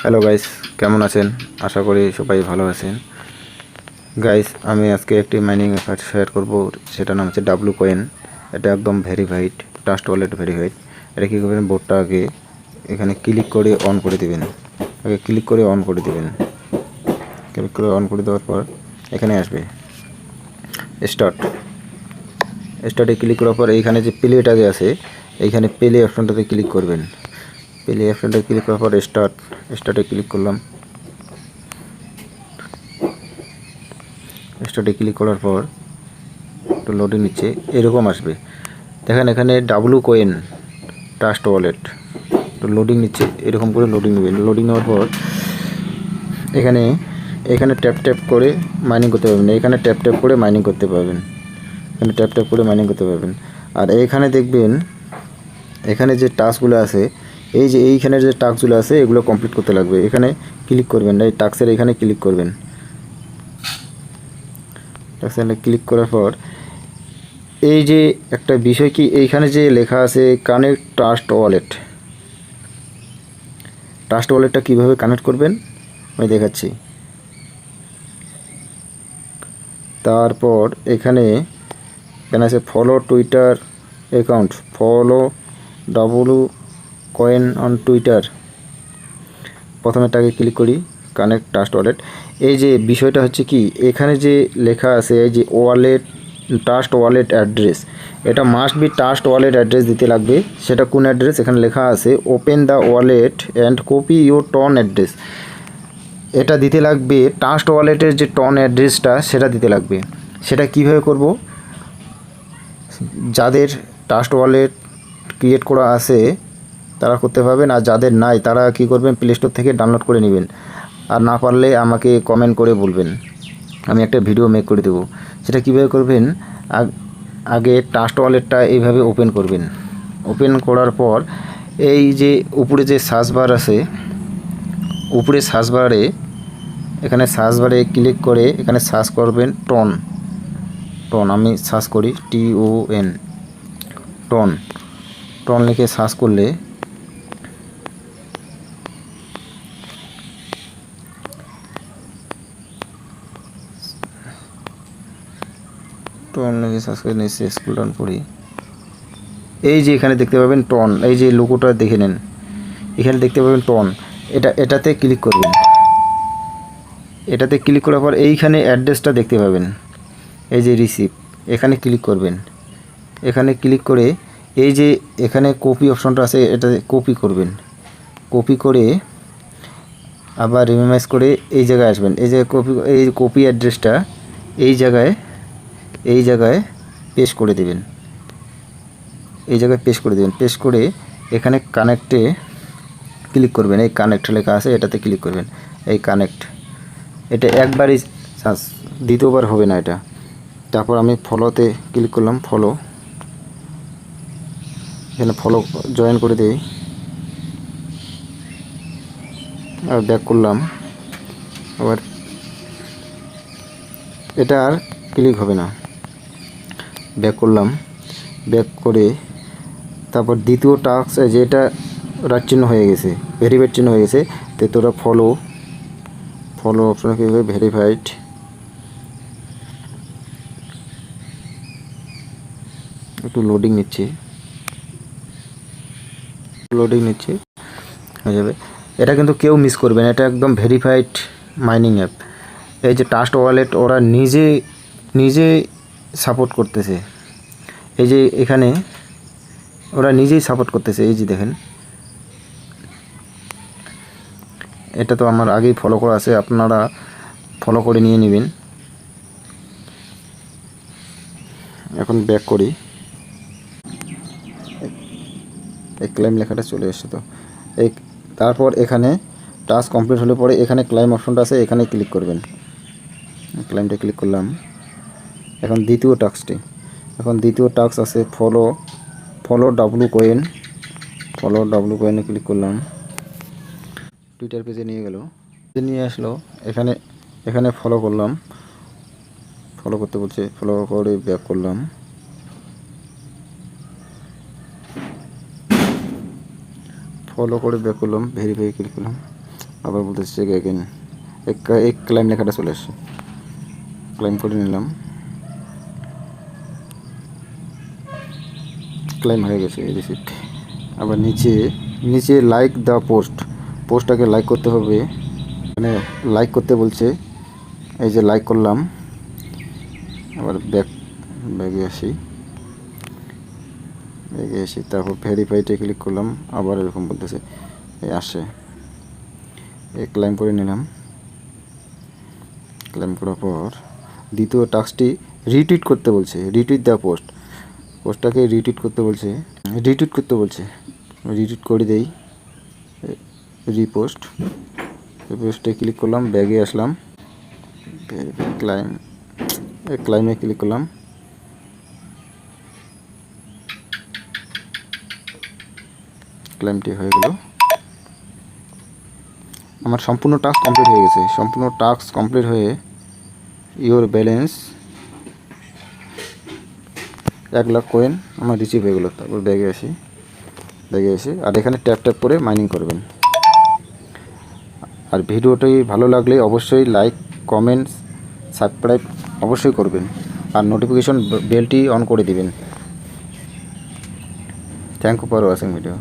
Hello guys, কেমন আছেন? আশা করি সবাই ভালো আছেন। গাইস, আমি আজকে একটি মাইনিং অ্যাপ শেয়ার করব, সেটার নাম হচ্ছে ডাব্লু কয়েন। এটা একদম ভেরিফাইড, ট্রাস্ট ওয়ালেট ভেরিফাইড। এটা কী করবেন, বোর্ডটা আগে এখানে ক্লিক করে অন করে দেবেন। আগে ক্লিক করে অন করে দেবেন। ক্লিক করে অন করে দেওয়ার পর এখানে আসবে স্টার্টে ক্লিক করার পর এইখানে যে প্লেটা যে আছে, এইখানে প্লে অপশনটাতে ক্লিক করবেন। প্লে অপশনটা ক্লিক করার পর স্টার্টে ক্লিক করলাম। স্টার্টে ক্লিক করার পর একটু লোডিং নিচ্ছে, এরকম আসবে। দেখেন এখানে ডাব্লু কয়েন ট্রাস্ট ওয়ালেট, তো লোডিং নিচ্ছে, এরকম করে লোডিং নেবেন। লোডিং নেওয়ার পর এখানে ট্যাপ করে মাইনিং করতে পারবেন। এখানে ট্যাপ করে মাইনিং করতে পারবেন। এখানে ট্যাপ করে মাইনিং করতে পারবেন। আর এইখানে দেখবেন, এখানে যে টাস্কগুলো আছে, এই যে এইখানে যে টাস্কগুলো আছে, এগুলো কমপ্লিট করতে লাগবে। এখানে ক্লিক করবেন, এই টাস্কের এখানে ক্লিক করবেন। টাস্কে ক্লিক করার পর এই যে একটা বিষয় কি, এইখানে যে লেখা আছে কানেক্ট ট্রাস্ট ওয়ালেটটা কীভাবে কানেক্ট করবেন আমি দেখাচ্ছি। তারপর এখানে আছে follow Twitter account, follow W coin on Twitter. প্রথমেরটাকে ক্লিক করি, কানেক্ট ট্রাস্ট ওয়ালেট। এই যে বিষয়টা হচ্ছে কি, এখানে যে লেখা আছে এই যে ট্রাস্ট ওয়ালেট অ্যাড্রেস, এটা must be trust wallet address দিতে লাগবে। সেটা কোন অ্যাড্রেস, এখানে লেখা আছে open the wallet and copy your TON address. এটা দিতে লাগবে, ট্রাস্ট ওয়ালেটের যে টন অ্যাড্রেসটা সেটা দিতে লাগবে। সেটা কিভাবে করব, যাদের ট্রাস্ট ওয়ালেট ক্রিয়েট করা আছে তারা করতে পারবেন, আর যাদের নাই তারা কি করবেন, প্লে স্টোর থেকে ডাউনলোড করে নেবেন। আর না পারলে আমাকে কমেন্ট করে বলবেন, আমি একটা ভিডিও মেক করে দেবো। সেটা কীভাবে করবেন, আগে ট্রাস্ট ওয়ালেটটা এইভাবে ওপেন করবেন। ওপেন করার পর এই যে উপরে যে সার্চ বার আছে, উপরে সার্চ বারে, এখানে সার্চ বারে ক্লিক করে এখানে সার্চ করবেন টন। আমি সার্চ করি TON, টন লিখে সার্চ করলে টন লিখে সার্চ করে নিচে স্ক্রল ডাউন করি। এই যে এখানে দেখতে পাবেন টন, এই যে লোগোটা দেখে নেন, এখানে দেখতে পাবেন টন। এটাতে ক্লিক করবেন। এটাতে ক্লিক করার পর এইখানে অ্যাড্রেসটা দেখতে পাবেন, এই যে রিসিভ, এখানে ক্লিক করবেন। এখানে ক্লিক করে এই যে এখানে কপি অপশনটা আছে, এটাতে কপি করবেন। কপি করে আবার রিমাইজ করে এই জায়গায় আসবেন। এই যে কপি অ্যাড্রেসটা এই জায়গায় পেস্ট করে দেবেন। পেস্ট করে এখানে কানেক্টে ক্লিক করবেন। এই কানেক্ট লেখা আছে, এটাতে ক্লিক করবেন। এই কানেক্ট, এটা একবারই, দ্বিতীয়বার হবে না এটা। তারপর আমি ফলোতে ক্লিক করলাম, এখানে ফলো জয়েন করে দিই। আর ব্যাক করলাম, আবার এটা আর ক্লিক হবে না। ব্যাক করলাম, ব্যাক করে তারপর দ্বিতীয় টাস্ক, যেটা রাইট চিহ্ন হয়ে গেছে, ভেরিফাইড চিহ্ন হয়ে গেছে, তো তোরা ফলো অপশনে কী হবে, ভেরিফাইড। একটু লোডিং নিচ্ছে হয়ে যাবে। এটা কিন্তু কেউ মিস করবে না, এটা একদম ভেরিফাইড মাইনিং অ্যাপ। এই যে ট্রাস্ট ওয়ালেট ওরা নিজে সাপোর্ট করতেছে। এই যে এখানে ওরা নিজেই সাপোর্ট করতেছে, এই যে দেখেন, এটা তো আমার আগেই ফলো করা আছে, আপনারা ফলো করে নিয়ে নেবেন। এখন ব্যাক করি, এই ক্লেম লেখাটা চলে এসছে। তো তারপর এখানে টাস্ক কমপ্লিট হলে পরে এখানে ক্লেম অপশনটা আছে, এখানে ক্লিক করবেন। ক্লেমটা ক্লিক করলাম। এখন দ্বিতীয় টাস্ক আছে ফলো ডাব্লু কয়েনে ক্লিক করলাম। টুইটার পেজে নিয়ে আসলো। এখানে ফলো করলাম, ফলো করতে বলছে, ফলো করে ব্যাক করলাম। ভেরিফাই ক্লিক করলাম। আবার বলতেছে চেক এগেন, এক ক্লাইম লেখাটা চলে আসছে, ক্লাইম করে নিলাম, ক্লাইম হয়ে গেছে রিসিপ্ট। আবার নিচে লাইক দ্য পোস্টটাকে লাইক করতে হবে, মানে লাইক করতে বলছে, এই যে লাইক করলাম। আবার ব্যাগে আসি, তারপর ভেরিফাইতে ক্লিক করলাম, আবার এরকম বলতেছে এই আসে, এই ক্লাইম করে নিলাম। ক্লেম করার পর দ্বিতীয় টাস্কটি রিটুইট করতে বলছে, রিটুইট দ্য পোস্টটাকে রিটুইট করতে বলছে, রিটুইট করে দেই, রিপোস্টে ক্লিক করলাম, ব্যাগে আসলাম, ক্লাইমে ক্লিক করলাম, ক্লাইমটি হয়ে গেল। আমার সম্পূর্ণ টাস্ক কমপ্লিট হয়ে গেছে। সম্পূর্ণ টাস্ক কমপ্লিট হয়ে ইওর ব্যালেন্স 1 লাখ কয়েন আমার রিসিভ হয়ে গেলো। তারপর ব্যাগে এসে আর এখানে ট্যাপ করে মাইনিং করবেন। আর ভিডিওটি ভালো লাগলে অবশ্যই লাইক, কমেন্টস, সাবস্ক্রাইব অবশ্যই করবেন, আর নোটিফিকেশন বেলটি অন করে দিবেন। Thank you for watching video.